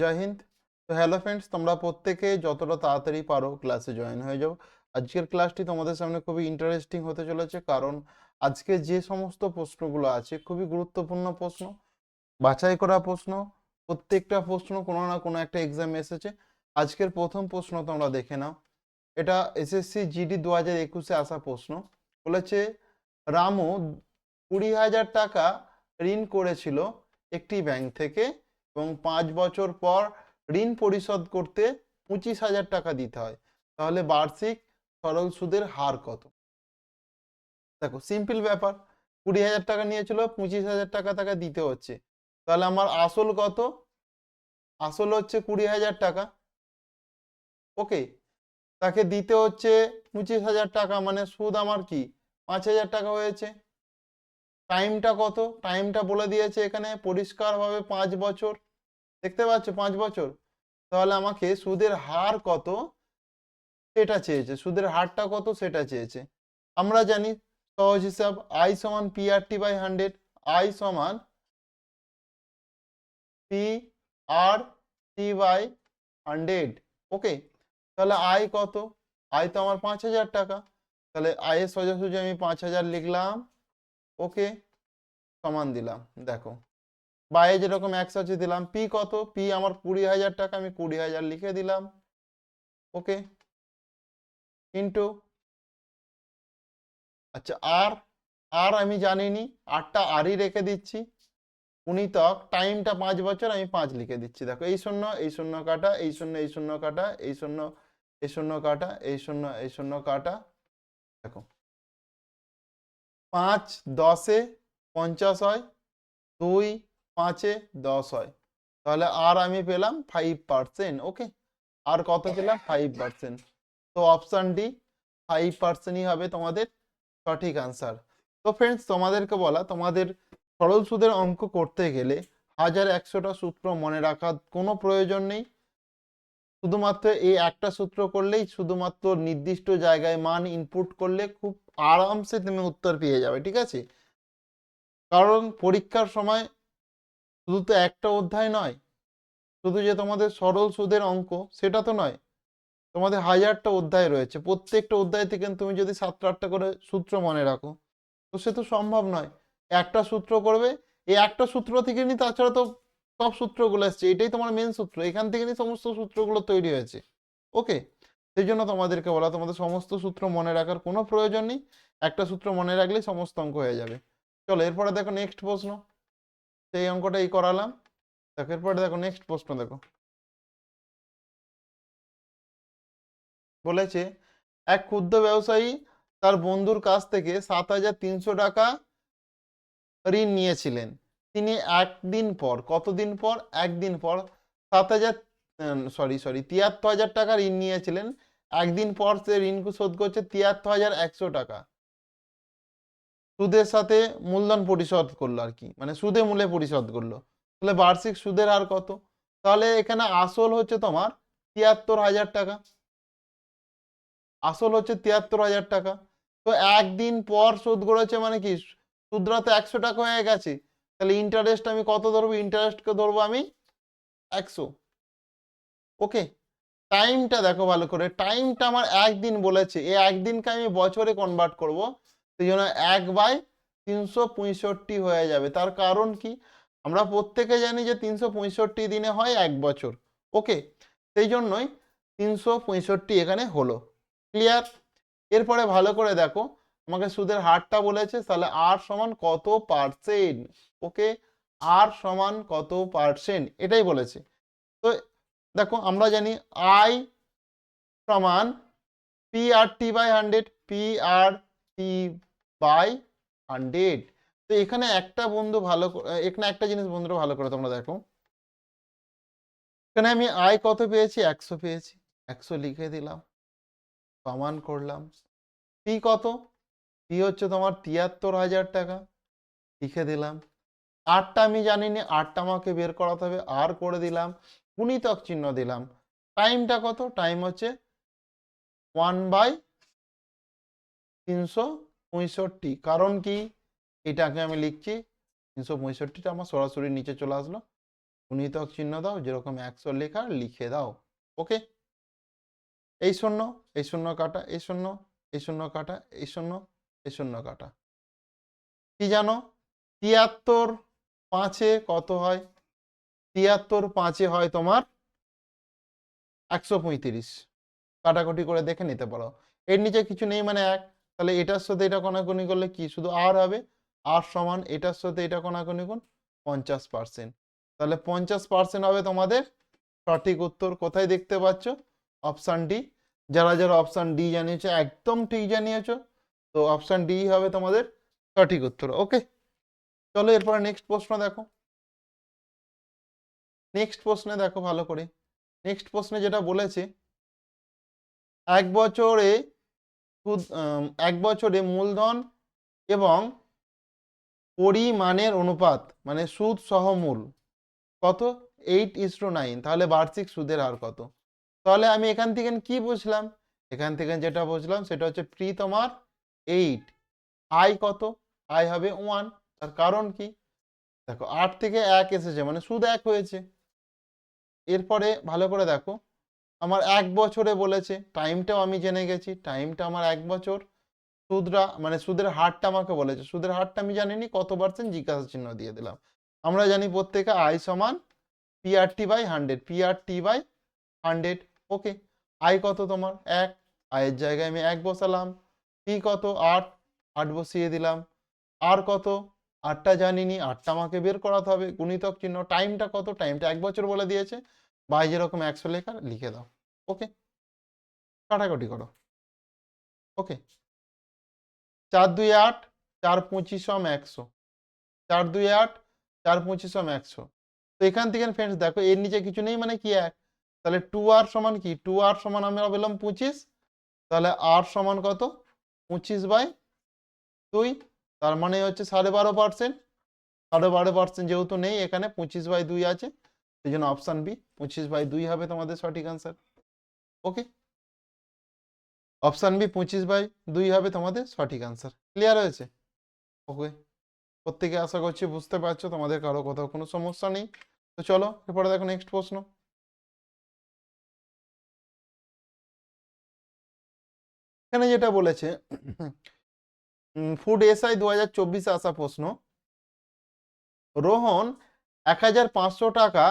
জয় হিন্দ। তো hello friends, তোমরা প্রত্যেকে যতটা তাড়াতাড়ি পারো ক্লাসে জয়েন হয়ে যাও। আজকের ক্লাসটি তোমাদের সামনে খুবই ইন্টারেস্টিং হতে চলেছে, কারণ আজকে যে সমস্ত প্রশ্নগুলো আছে খুবই গুরুত্বপূর্ণ প্রশ্ন, বাছাই করা প্রশ্ন। প্রত্যেকটা প্রশ্ন কোনো না কোনো একটা এক্সামে এসেছে। আজকের প্রথম প্রশ্ন তোমরা দেখে নাও। এটা এসএসসি জিডি 2021-এ আসা প্রশ্ন। বলেছে, রামু 20,000 টাকা ঋণ করেছিল একটি ব্যাংক থেকে এবং 5 বছর পর ঋণ পরিশোধ করতে 25,000 টাকা দিতে হয়, তাহলে বার্ষিক সরল সুদের হার কত? দেখো, সিম্পল ব্যাপার। 20,000 টাকা নিয়েছিল, 25,000 টাকা তাকে দিতে হচ্ছে, তাহলে আমার আসল কত? আসল হচ্ছে 20,000 টাকা। ওকে, তাকে দিতে হচ্ছে 25,000 টাকা, মানে সুদ আমার কি 5,000 টাকা হয়েছে। টাইমটা কত? টাইমটা বলে দিয়েছে এখানে পরিষ্কারভাবে 5 বছর। দেখতে পাচ্ছ 5 বছর। তাহলে আমাকে সুদের হার কত সেটা চেয়েছে, সুদের হারটা কত সেটা চেয়েছে। আমরা জানি সহজ হিসাব, আই সমান P R T by 100। I সমান P R T by 100। Okay, তাহলে আই কত? আই তো আমার 5,000 টাকা, তাহলে আয়ের সোজাসুজি আমি 5,000 লিখলাম। ওকে, সমান দিলাম। দেখো, বাইরে যেরকম একশো আছে দিলাম। পি কত? পি আমার 20,000 টাকা, আমি 20,000 লিখে দিলাম। ওকে, ইন্টু, আচ্ছা আর, আর আমি জানিনি, আরটা আরই রেখে দিচ্ছি। গুণিতক টাইমটা 5 বছর, আমি 5 লিখে দিচ্ছি। দেখো, এই শূন্য এই শূন্য কাটা, এই শূন্য এই শূন্য কাটা, এই শূন্য এই শূন্য কাটা, এই শূন্য এই শূন্য কাটা। দেখো, 5 10-এ 50 হয়, 2 5-এ 10 হয়, তাহলে আর আমি পেলাম 5%। ওকে, আর কত পেলাম? 5%। তো অপশন ডি 5%ই হবে তোমাদের সঠিক আনসার। তো ফ্রেন্ডস, তোমাদেরকে বলা, তোমাদের সরল সুদের অঙ্ক করতে গেলে 1100টা সূত্র মনে রাখার কোনো প্রয়োজন নেই। শুধুমাত্র এই একটা সূত্র করলেই, শুধুমাত্র নির্দিষ্ট জায়গায় মান ইনপুট করলে খুব আরামসে তুমি উত্তর পেয়ে যাবে। ঠিক আছে? কারণ পরীক্ষার সময় শুধু তো একটা অধ্যায় নয়, শুধু যে তোমাদের সরল সুদের অঙ্ক সেটা তো নয়, তোমাদের হাজারটা অধ্যায় রয়েছে। প্রত্যেকটা অধ্যায় থেকে তুমি যদি 7-8টা করে সূত্র মনে রাখো, তো সে তো সম্ভব নয়। একটা সূত্র করবে, এই একটা সূত্র থেকে নি, তাছাড়া তো সব সূত্রগুলো এসছে, এটাই তোমার মেন সূত্র, এখান থেকে নিয়ে সমস্ত সূত্রগুলো তৈরি হয়েছে। ওকে, সেই জন্য তোমাদেরকে বলা, তোমাদের সমস্ত সূত্র মনে রাখার কোনো প্রয়োজন নেই, একটা সূত্র মনে রাখলেই সমস্ত অঙ্ক হয়ে যাবে। চলো এরপরে দেখো নেক্সট প্রশ্ন। সেই অঙ্কটাই করালাম। দেখো এরপরে দেখো নেক্সট প্রশ্ন। দেখো, বলেছে, এক ক্ষুদ্র ব্যবসায়ী তার বন্ধুর কাছ থেকে 7,300 টাকা ঋণ নিয়েছিলেন। তিনি একদিন পর, কতদিন পর? একদিন পর 7,000, 73,000 টাকা ঋণ নিয়েছিলেন। একদিন পর সে ঋণ শোধ করছে 73,100 টাকা। সুদের সাথে মূলধন পরিশোধ করলো আর কি, মানে সুদে মূলে পরিশোধ করলো। তাহলে বার্ষিক সুদের হার কত? তাহলে এখানে আসল হচ্ছে তোমার 73,000 টাকা। আসল হচ্ছে 73,000 টাকা। তো একদিন পর শোধ করেছে মানে কি, সুদরা তো 100 টাকা হয়ে গেছে, তাহলে ইন্টারেস্ট আমি কত ধরবো? ইন্টারেস্টকে ধরবো আমি 100। ওকে, টাইমটা দেখো ভালো করে, টাইমটা আমার একদিন বলেছে, এই একদিনকে আমি বছরে কনভার্ট করব, সেই জন্য 1/365 হয়ে যাবে। তার কারণ কি, আমরা প্রত্যেকে জানি যে 365 দিনে হয় 1 বছর। ওকে, সেই জন্যই 365 এখানে হলো। ক্লিয়ার? এরপরে ভালো করে দেখো, আমাকে সুদের হারটা বলেছে, তাহলে আর সমান কত পার্সেন্ট। ওকে, আর সমান কত পার্সেন্ট এটাই বলেছে। তো দেখো, আমরা জানি আই সমান P R T by 100, P R T by 100। তো এখানে একটা বন্ধু ভালো এখানে একটা জিনিস বন্ধুরা ভালো করে তোমরা দেখো, এখানে আমি আই কত পেয়েছি? 100 পেয়েছি, 100 লিখে দিলাম, সমান করলাম। পি কত? পি হচ্ছে তোমার 73,000 টাকা, লিখে দিলাম। আরটা আমি জানি না, আরটা আমাকে বের করাতে হবে, আর করে দিলাম, গুণিতক চিহ্ন দিলাম। টাইমটা কত? টাইম হচ্ছে 1/365। কারণ কি, এটাকে আমি লিখছি 365টা আমার সরাসরি নিচে চলে আসলো, গুণিতক চিহ্ন দাও, যেরকম 100 লেখা লিখে দাও। ওকে, এই শূন্য, এই শূন্য কাটা, এই শূন্য, এই শূন্য কাটা, এই শূন্য, এই শূন্য কাটা। কি জানো 73 5-এ কত হয়? 73 5-এ হয় তোমার 135। কাটাকুটি করে দেখে নিতে পারো। এর নিচে কিছু নেই মানে 1, তাহলে এটার সাথে এটা কোনাকুনি করলে কি শুধু আর হবে। আর সমান এটার সাথে এটা কোনাকুনি গুণ 50%। তাহলে 50% হবে তোমাদের সঠিক উত্তর। কোথায় দেখতে পাচ্ছ? Option D. যারা যারা অপশান ডি জানিয়েছো একদম ঠিক জানিয়েছো, তো অপশান ডি হবে তোমাদের সঠিক উত্তর। ওকে, চলো এরপরে নেক্সট প্রশ্ন দেখো। নেক্সট প্রশ্নে দেখো ভালো করে। নেক্সট প্রশ্নে যেটা বলেছে, এক বছরে এক বছরে মূলধন এবং পরিমাণের অনুপাত মানে সুদ সহ মূল কত? 8:9। তাহলে বার্ষিক সুদের হার কত? তাহলে আমি এখান থেকে কি বুঝলাম? এখান থেকে যেটা বুঝলাম সেটা হচ্ছে পি তোমার 8, আই কত? আই হবে 1। তার কারণ কি? দেখো 8 থেকে 1 এসেছে মানে সুদ 1 হয়েছে। এরপরে ভালো করে দেখো, আমার 1 বছরে বলেছে, টাইমটাও আমি জেনে গেছি, টাইমটা আমার 1 বছর। সুদরা মানে সুদের হারটা আমাকে বলেছে, সুদের হারটা আমি জানিনি, কত পার্সেন্ট জিজ্ঞাসা চিহ্ন দিয়ে দিলাম। আমরা জানি প্রত্যেকে আই সমান PRT/100, PRT/100। ওকে, আই কত তোমার 1, আয়ের জায়গায় আমি 1 বসালাম। পি কত 8, 8 বসিয়ে দিলাম। আর কত? 8টা জানিনি, 8টা আমাকে বের করাতে হবে। গুণিতক চিহ্ন। টাইমটা কত? টাইমটা 1 বছর বলে দিয়েছে, বাই যেরকম 100 লেখা লিখে দাও। ওকে, কাটাকাটি করো। ওকে, 4 2 8, 4 25 100, 4 2 8, 4 25 100। তো এখান থেকে ফ্রেন্ডস দেখো এর নিচে কিছু নেই মানে কি 1, তাহলে 2r সমান কি? 2r সমান আমরা পেলাম 25। তাহলে r সমান কত? 25/2। তার মানে হচ্ছে 12.5%। 12.5% যেহেতু নেই এখানে, 25/2 আছে, সেই জন্য অপশান বি 25/2 হবে তোমাদের সঠিক আনসার। ওকে, অপশান বি 25/2 হবে তোমাদের সঠিক আনসার। ক্লিয়ার হয়েছে? ওকে, প্রত্যেকে আশা করছি বুঝতে পারছো, তোমাদের কারো কোথাও কোনো সমস্যা নেই। তো চলো এরপরে দেখো নেক্সট প্রশ্ন। এখানে যেটা বলেছে ফুড এসআই 2024 আসা প্রশ্ন, রোহন 1,500 টাকা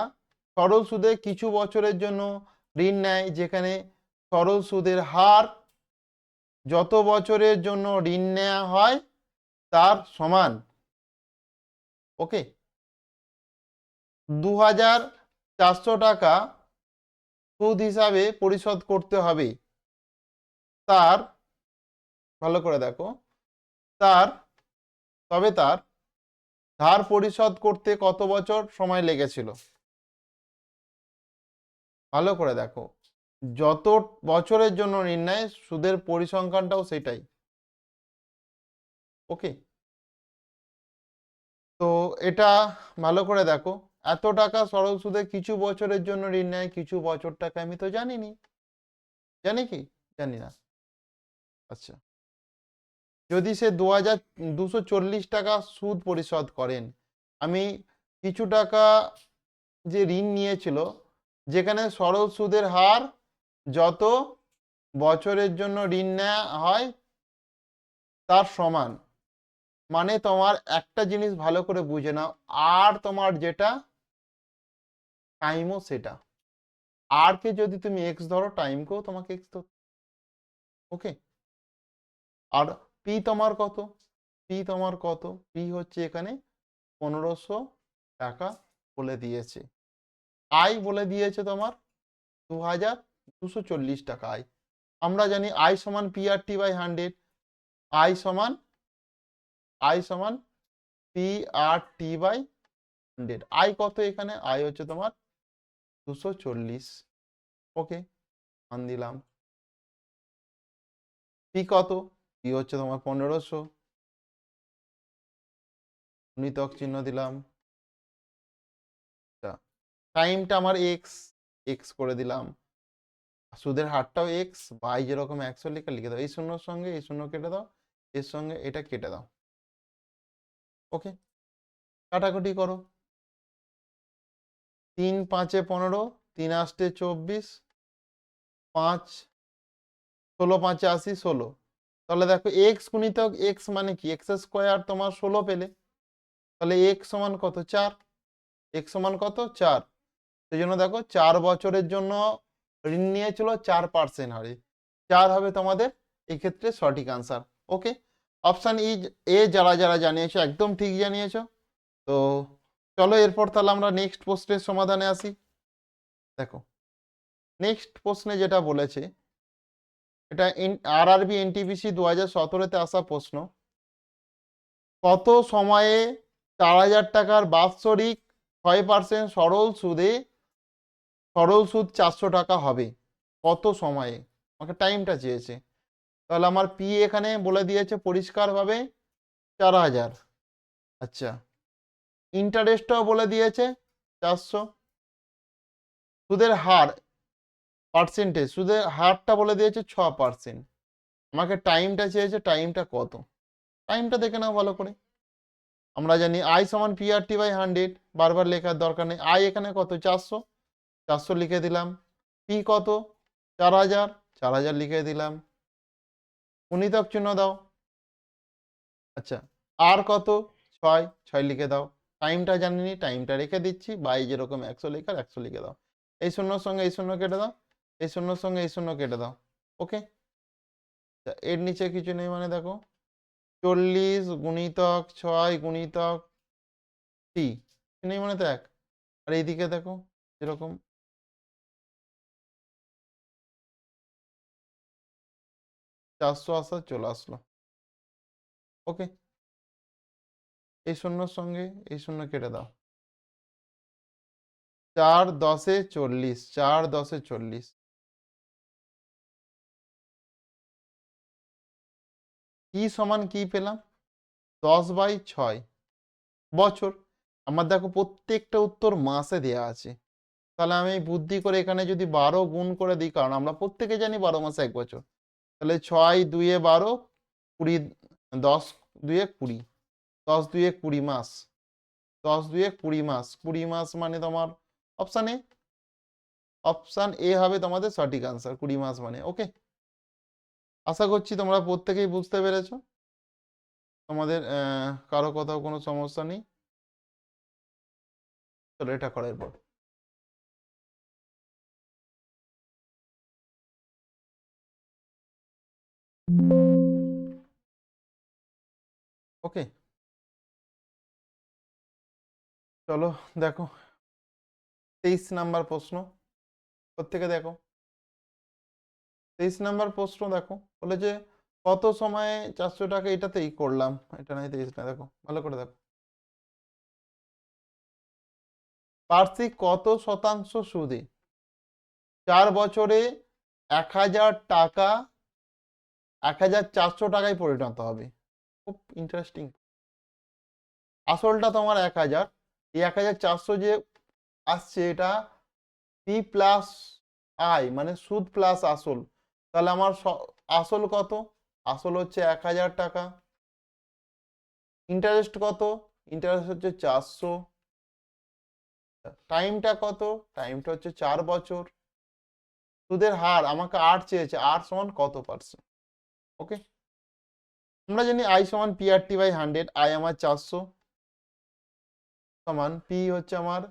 সরল সুদে কিছু বছরের জন্য ঋণ নেয়, যেখানে সরল সুদের হার যত বছরের জন্য ঋণ নেওয়া হয় তার সমান। ওকে, 2,400 টাকা সুদ হিসাবে পরিশোধ করতে হবে। তার ভালো করে দেখো, তার তবে তার ধার পরিশোধ করতে কত বছর সময় লেগেছিল? ভালো করে দেখো, যত বছরের জন্য নির্ণয় সুদের পরিসংখ্যানটাও সেটাই। ওকে, তো এটা ভালো করে দেখো, এত টাকা সরল সুদে কিছু বছরের জন্য ঋণ নেয়, কিছু বছর টাকা আমি তো জানিনি, জানি কি? জানি না। আচ্ছা, যদি সে 2,240 টাকা সুদ পরিশোধ করেন, আমি কিছু টাকা যে ঋণ নিয়েছিল, যেখানে সরল সুদের হার যত বছরের জন্য ঋণ নেওয়া হয় তার সমান, মানে তোমার একটা জিনিস ভালো করে বুঝে নাও, আর তোমার যেটা টাইমও সেটা, আর কে যদি তুমি এক্স ধরো, টাইমকেও তোমাকে এক্স ধরো। ওকে, আর পি তোমার কত? পি তোমার কত? পি হচ্ছে এখানে 1,500 টাকা বলে দিয়েছে। আই বলে দিয়েছে তোমার 2,240 টাকা আই। আমরা জানি আই সমান PRT/100। আই সমান আই সমান PRT/100। আই কত এখানে? আই হচ্ছে তোমার 240। ওকে, মান দিলাম। পি কত? পি হচ্ছে তোমার 1,500, গুণিতক চিহ্ন দিলাম। টাইমটা আমার এক্স, এক্স করে দিলাম। সুদের হারটাও এক্স, বাই যেরকম 100 লিখে লিখে দাও। এই শূন্যর সঙ্গে এই শূন্য কেটে দাও, এর সঙ্গে এটা কেটে দাও। ওকে, কাটাকুটি করো। 3 5 15, 3 8 24, 5 16 5 80, 16। তাহলে দেখো এক্স গুণিতক এক্স মানে কি, এক্স স্কোয়ার তোমার 16 পেলে, তাহলে এক্স সমান কত, 4। এক্স সমান কত, 4। সেই জন্য দেখো 4 বছরের জন্য ঋণ নিয়েছিল 4% হারে, 4 হবে তোমাদের এই ক্ষেত্রে সঠিক আনসার। ওকে, অপশান এ যারা যারা জানিয়েছো একদম ঠিক জানিয়েছো। তো চলো এরপর তাহলে আমরা নেক্সট প্রশ্নের সমাধানে আসি। দেখো নেক্সট প্রশ্নে যেটা বলেছে, এটা আরআরবি এনটিপিসি 2017-তে আসা প্রশ্ন। কত সময়ে 4,000 টাকার বাৎসরিক 6% সরল সুদ 400 টাকা হবে? কত সময়ে? আমাকে টাইমটা চেয়েছে। তাহলে আমার পি এখানে বলে দিয়েছে পরিষ্কারভাবে 4,000। আচ্ছা, ইন্টারেস্টও বলে দিয়েছে 400। সুদের হার পার্সেন্টেজ, সুদের হারটা বলে দিয়েছে 6%। আমাকে টাইমটা চেয়েছে, টাইমটা কত? টাইমটা দেখে নাও ভালো করে। আমরা জানি আই সমান PRT/100, বারবার লেখার দরকার নেই। আই এখানে কত, 400, 400 লিখে দিলাম। পি কত, 4,000, 4,000 লিখে দিলাম। গুণিতক চিহ্ন দাও। আচ্ছা, আর কত, 6, 6 লিখে দাও। টাইমটা জানিনি, টাইমটা রেখে দিচ্ছি। বাই যেরকম 100 লেখার 100 লিখে দাও। এই শূন্যর সঙ্গে এই শূন্য কেটে দাও, এই শূন্যর সঙ্গে এই শূন্য কেটে দাও। ওকে, এর নিচে কিছু নেই মানে দেখো 40 গুণিতক 6 গুণিতক টি নেই মানে তো 1। আর এইদিকে দেখো যেরকম 400 আসা চলে আসলো। ওকে, এই শূন্যর সঙ্গে এই শূন্য কেটে দাও। 4 10 40, 4 10 40। কি সমান কি পেলাম, 10/6 বছর। আমার দেখো প্রত্যেকটা উত্তর মাসে দেয়া আছে। তাহলে আমি বুদ্ধি করে এখানে যদি 12 গুণ করে দিই, কারণ আমরা প্রত্যেকে জানি 12 মাসে 1 বছর। তাহলে 6 2 12, 20, 10 2 20, 10 2 20 মাস, 10 2 20 মাস, 20 মাস মানে তোমার অপশান এ, অপশান এ হবে তোমাদের সঠিক আনসার, 20 মাস মানে। ওকে, আশা করছি তোমরা প্রত্যেকেই বুঝতে পেরেছো। তোমাদের কারো কোথাও কোনো সমস্যা নেই। চলো এটা করার পর ওকে, চলো দেখো 23 নাম্বার প্রশ্ন। প্রত্যেকে দেখো 23 নাম্বার প্রশ্ন। দেখো বলে যে কত সময়ে 400 টাকা, এটাতেই করলাম, এটা নাই 23 না। দেখো ভালো করে দেখো, বার্ষিক কত শতাংশ সুদে 4 বছরে 1,000 টাকা 1,400 টাকায় পরিণত হবে? খুব ইন্টারেস্টিং। আসলটা তোমার 1,000, এই 1,400 যে আসছে এটা পি প্লাস আই মানে সুদ প্লাস আসল। তাহলে আমার আসল কত, আসল হচ্ছে 1,000 টাকা। ইন্টারেস্ট কত, ইন্টারেস্ট হচ্ছে 400। টাইমটা কত, টাইমটা হচ্ছে 4 বছর। সুদের হার আমাকে 8 চেয়েছে, 8 সমান কত পার্সেন্ট? ওকে, আমরা জানি আই সমান PRT/100, আই আমার 400 সমান পি হচ্ছে আমার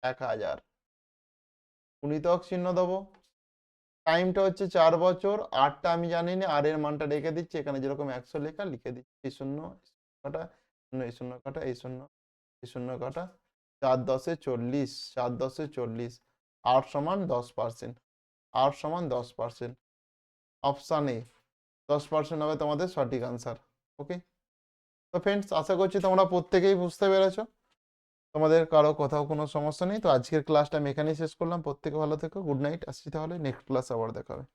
1,000, গুণিতক চিহ্ন দেবো। টাইমটা হচ্ছে 4 বছর, 8টা আমি জানি না, আর এর মানটা রেখে দিচ্ছি এখানে যেরকম 100 লেখা লিখে দিচ্ছি। এই শূন্য কাটা, শূন্য এই শূন্য কাটা, এই শূন্য এই শূন্য কাটা, 4 10 40, 4 10 40, 8 সমান 10%, 8 সমান 10%। অপশান এ 10% হবে তোমাদের সঠিক আনসার। ওকে, তো ফ্রেন্ডস আশা করছি তোমরা প্রত্যেকেই বুঝতে পেরেছো। তোমাদের কারো কোথাও কোনো সমস্যা নেই। তো আজকের ক্লাসটা আমি এখানেই শেষ করলাম। প্রত্যেকে ভালো থেকো, গুড নাইট। আসছি তাহলে, নেক্সট ক্লাস আবার দেখা হবে।